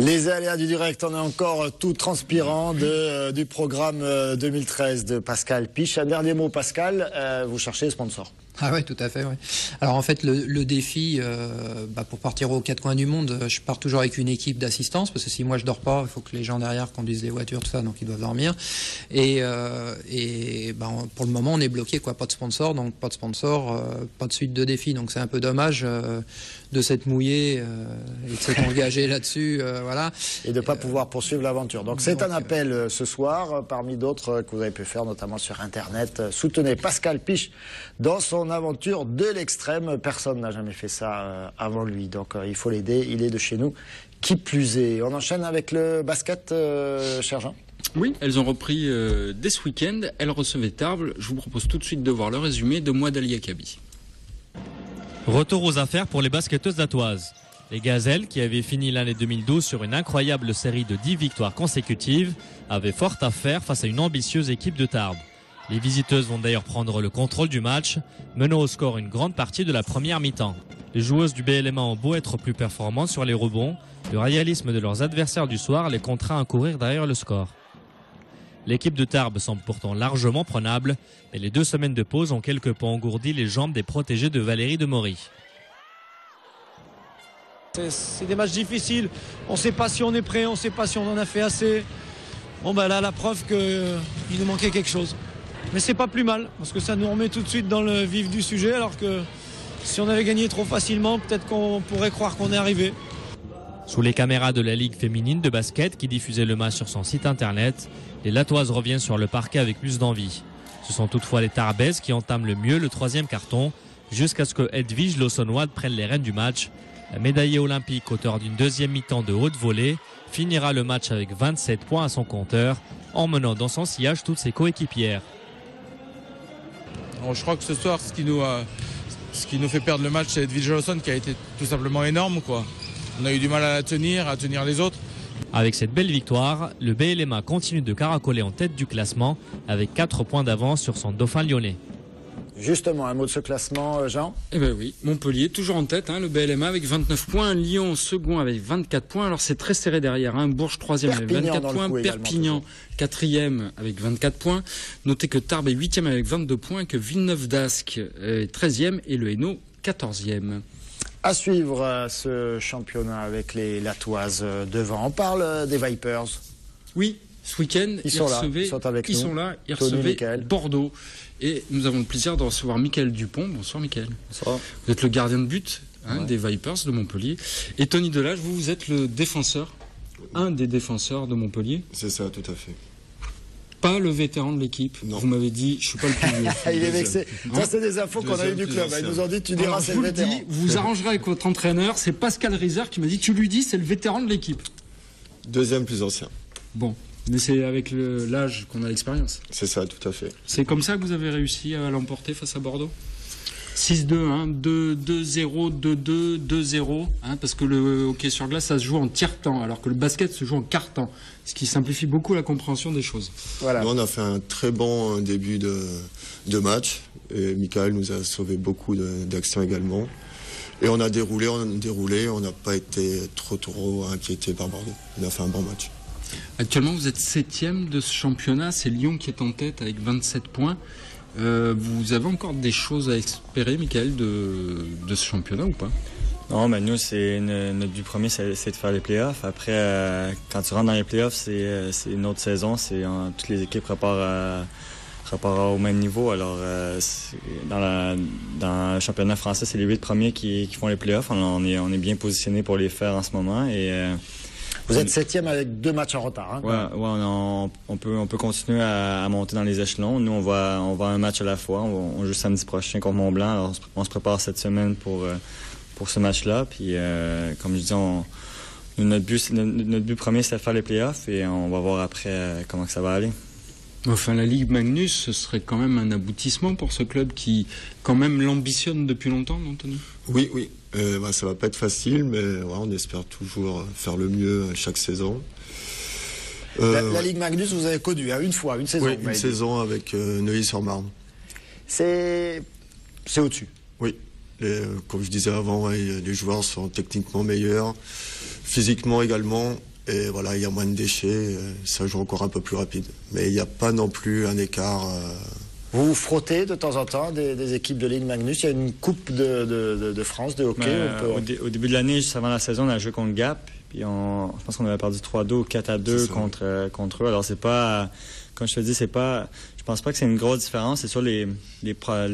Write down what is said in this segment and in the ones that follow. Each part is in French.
Les aléas du direct, on est encore tout transpirant du programme 2013 de Pascal Piche. Un dernier mot, Pascal, vous cherchez sponsor. Ah oui, tout à fait. Ouais. Alors en fait, le défi, pour partir aux quatre coins du monde, je pars toujours avec une équipe d'assistance, parce que si moi je dors pas, il faut que les gens derrière conduisent les voitures, tout ça, donc ils doivent dormir. Et pour le moment, on est bloqué, quoi, pas de sponsor, donc pas de sponsor, pas de suite de défis. Donc c'est un peu dommage de s'être mouillé et de s'être engagé là-dessus, voilà. Et de ne pas pouvoir poursuivre l'aventure. Donc c'est un appel ce soir, parmi d'autres que vous avez pu faire, notamment sur Internet. Soutenez Pascal Piche dans son aventure de l'extrême. Personne n'a jamais fait ça avant lui, donc il faut l'aider. Il est de chez nous, qui plus est. On enchaîne avec le basket, cher Jean. Oui, elles ont repris dès ce week-end. Elles recevaient Tarbes. Je vous propose tout de suite de voir le résumé de Mouad Ali Akabi. Retour aux affaires pour les basketteuses d'Atoise. Les Gazelles, qui avaient fini l'année 2012 sur une incroyable série de 10 victoires consécutives, avaient fort à faire face à une ambitieuse équipe de Tarbes. Les visiteuses vont d'ailleurs prendre le contrôle du match, menant au score une grande partie de la première mi-temps. Les joueuses du BLMA ont beau être plus performantes sur les rebonds, le réalisme de leurs adversaires du soir les contraint à courir derrière le score. L'équipe de Tarbes semble pourtant largement prenable, mais les 2 semaines de pause ont quelque peu engourdi les jambes des protégés de Valérie Demory. C'est des matchs difficiles, on ne sait pas si on est prêt, on ne sait pas si on en a fait assez. Bon là, la preuve qu'il nous manquait quelque chose. Mais c'est pas plus mal, parce que ça nous remet tout de suite dans le vif du sujet, alors que si on avait gagné trop facilement, peut-être qu'on pourrait croire qu'on est arrivé. Sous les caméras de la Ligue féminine de basket qui diffusait le match sur son site internet, les Latoises reviennent sur le parquet avec plus d'envie. Ce sont toutefois les Tarbaises qui entament le mieux le 3e carton, jusqu'à ce que Edwige Lawson-Wade prenne les rênes du match. La médaillée olympique, auteur d'une 2e mi-temps de haute volée, finira le match avec 27 points à son compteur, en menant dans son sillage toutes ses coéquipières. Je crois que ce soir, ce qui nous fait perdre le match, c'est Edwige Lawson qui a été tout simplement énorme, quoi. On a eu du mal à tenir les autres. Avec cette belle victoire, le BLMA continue de caracoler en tête du classement avec 4 points d'avance sur son dauphin lyonnais. Justement, un mot de ce classement, Jean? Eh bien oui, Montpellier toujours en tête, le BLMA avec 29 points, Lyon second avec 24 points, alors c'est très serré derrière, Bourges 3e avec 24 points, Perpignan 4e avec 24 points, notez que Tarbes est 8e avec 22 points, que Villeneuve d'Ascq est 13e et le Hainaut 14e. À suivre ce championnat avec les Latoises devant. On parle des Vipers. Oui, ce week-end, ils sont là, ils recevaient Bordeaux. Et nous avons le plaisir de recevoir Mickaël Dupont. Bonsoir Mickaël. Bonsoir. Vous êtes le gardien de but des Vipers de Montpellier. Et Tony Delage, vous êtes le défenseur, un des défenseurs de Montpellier. C'est ça, tout à fait. Pas le vétéran de l'équipe. Vous m'avez dit, je suis pas le plus vieux. Il est vexé. Ça, c'est des infos qu'on a eu du club. Ils nous ont dit, tu diras, c'est le vétéran. Vous arrangerez avec votre entraîneur. C'est Pascal Rizer qui m'a dit, tu lui dis, c'est le vétéran de l'équipe. 2e plus ancien. Bon. Mais c'est avec l'âge qu'on a l'expérience. C'est ça, tout à fait. C'est comme ça que vous avez réussi à l'emporter face à Bordeaux ? 6-2, 2-0, 2-2, 2-0, parce que le hockey sur glace, ça se joue en tiers-temps, alors que le basket se joue en quart-temps, ce qui simplifie beaucoup la compréhension des choses. Voilà. Nous, on a fait un très bon début de match, et Mickaël nous a sauvé beaucoup d'actions également. Et on a déroulé, on n'a pas été trop inquiété par Bordeaux. On a fait un bon match. Actuellement, vous êtes 7e de ce championnat, c'est Lyon qui est en tête avec 27 points. Vous avez encore des choses à espérer, Mickaël, de ce championnat ou pas? Non, nous, notre but premier, c'est de faire les playoffs. Après, quand tu rentres dans les playoffs, c'est une autre saison. Toutes les équipes repartent au même niveau. Alors, dans le championnat français, c'est les 8 premiers qui font les playoffs. On est bien positionnés pour les faire en ce moment. Vous êtes 7e avec 2 matchs en retard. On peut continuer à monter dans les échelons. Nous, on va un match à la fois. On joue samedi prochain contre Mont-Blanc. Alors, on se prépare cette semaine pour ce match-là. Puis, comme je dis, notre but premier, c'est de faire les playoffs. Et on va voir après comment que ça va aller. Enfin, la Ligue Magnus, ce serait quand même un aboutissement pour ce club qui, quand même, l'ambitionne depuis longtemps, non, Tony ? Oui. Ça va pas être facile, mais on espère toujours faire le mieux chaque saison. La Ligue Magnus, vous avez connu une fois, une saison. Oui, une saison avec Neuilly-sur-Marne. C'est au-dessus. Oui. Comme je disais avant, les joueurs sont techniquement meilleurs, physiquement également. Et voilà, il y a moins de déchets, ça joue encore un peu plus rapide. Mais il n'y a pas non plus un écart. Vous vous frottez de temps en temps des équipes de Ligue Magnus. Il y a une coupe de France de hockey. Au début de l'année, juste avant la saison, on a joué contre Gap. Puis je pense qu'on avait perdu 3-2 ou 4-2 contre eux. Alors c'est pas, comme je te dis, c'est pas. Je pense pas que c'est une grosse différence. C'est sûr les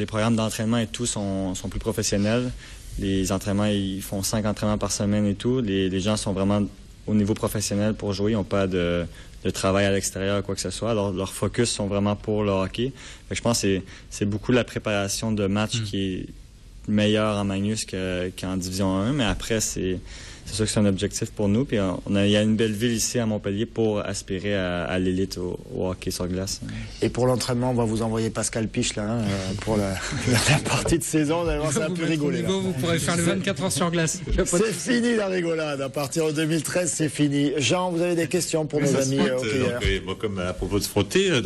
programmes d'entraînement et tout sont plus professionnels. Les entraînements, ils font 5 entraînements par semaine et tout. Les gens sont vraiment au niveau professionnel pour jouer. Ils n'ont pas de travail à l'extérieur, quoi que ce soit. Alors, leur focus sont vraiment pour le hockey. Fait que je pense que c'est beaucoup la préparation de match qui est meilleure en Magnus qu'en Division 1. Mais après, c'est sûr que c'est un objectif pour nous. Puis il y a une belle ville ici à Montpellier pour aspirer à l'élite au hockey sur glace. Et pour l'entraînement, on va vous envoyer Pascal Piche là, pour la partie de saison. Vous allez voir, ça va plus rigoler. Vous pourrez faire les 24 heures sur glace. C'est fini la rigolade. À partir de 2013, c'est fini. Jean, vous avez des questions pour nos amis hockeyeurs? Moi, comme à propos de se frotter, la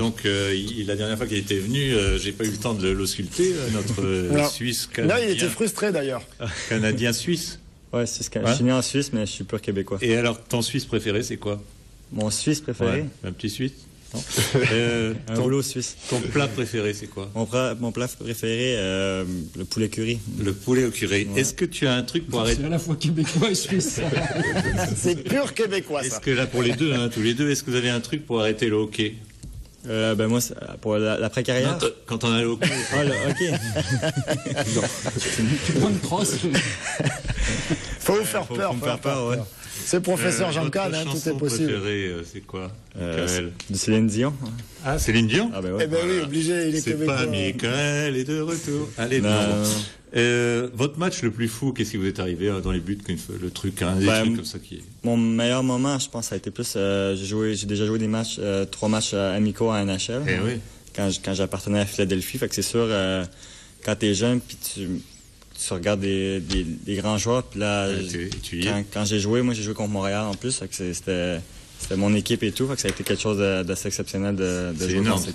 dernière fois qu'il était venu, j'ai pas eu le temps de l'ausculter, notre Suisse canadien. Non, il était frustré d'ailleurs. Canadien-Suisse. Ouais, je suis né en Suisse, mais je suis pur québécois. Et alors, ton Suisse préféré, c'est quoi? Mon Suisse préféré? Ouais, un petit Suisse. Un rouleau suisse. Ton plat préféré, c'est quoi? Mon plat préféré, le poulet curry. Le poulet au curry. Ouais. Est-ce que tu as un truc pour arrêter? C'est à la fois québécois et suisse. C'est pur québécois, ça. Est-ce que là, pour les deux, tous les deux, est-ce que vous avez un truc pour arrêter le hockey? Moi, pour l'après-carrière. Quand on a le hockey. Ah, le hockey. Tu prends une crosse. Faut vous faire peur. Ouais. C'est professeur Jean Kahn, tout est possible. Préféré, c'est quoi? De Céline Dion. Ah, Céline Dion? Ah, ouais. Eh ben oui, obligé, il est québécois. C'est pas Michael est de retour. Allez, votre match le plus fou, qu'est-ce qui vous est arrivé dans les buts, le truc, des trucs comme ça qui est... Mon meilleur moment, je pense, ça a été plus... j'ai déjà joué des matchs, 3 matchs amicaux à NHL. Eh oui. Quand j'appartenais à Philadelphie. Fait que c'est sûr, quand t'es jeune, puis tu regardes des grands joueurs, puis là, quand j'ai joué, moi j'ai joué contre Montréal en plus, fait que c'était mon équipe et tout, fait que ça a été quelque chose d'assez exceptionnel de jouer. Énorme, ça.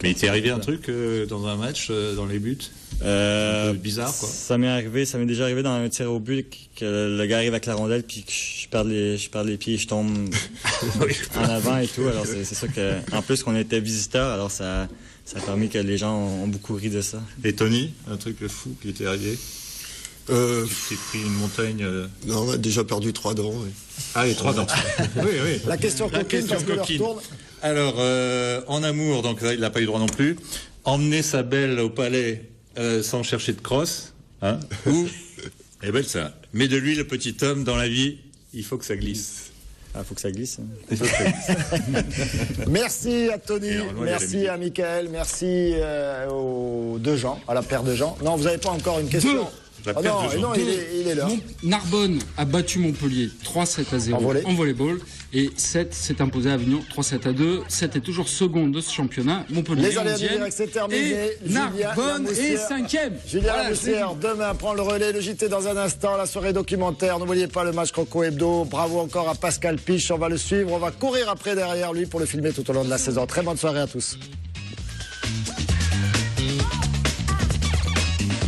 Mais il t'est arrivé un truc dans un match, dans les buts, un peu bizarre, quoi? Ça m'est déjà arrivé dans un tir au but que le gars arrive avec la rondelle, puis que je perds les pieds et je tombe en avant et tout. Alors c'est sûr que, en plus qu'on était visiteurs, alors ça a permis que les gens ont beaucoup ri de ça. Et Tony, un truc fou qui t'est arrivé? Tu t'es pris une montagne. Non, on a déjà perdu 3 dents. Oui. Ah, les 3 dents. Oui. La question coquine, parce que l'heure tourne. Alors, en amour, donc là, il n'a pas eu droit non plus. Emmener sa belle au palais sans chercher de crosse, hein? Ou, eh ben ça. Mais de lui, le petit homme, dans la vie, il faut que ça glisse. Ah, faut que ça glisse. Il faut que ça glisse. Merci à Tony, merci à Michael, merci aux deux Jean, à la paire de Jean. Non, vous n'avez pas encore une question? Non, il est là. Narbonne a battu Montpellier 3-7-0 en volleyball et 7 s'est imposé à Avignon 3-7-2. 7 est toujours second de ce championnat. Montpellier les aléas du direct, c'est terminé. Et Narbonne est 5e. Julien Lamoussière demain prend le relais. Le JT dans un instant, la soirée documentaire. N'oubliez pas le match Croco Hebdo. Bravo encore à Pascal Piche. On va le suivre. On va courir après derrière lui pour le filmer tout au long de la saison. Très bonne soirée à tous.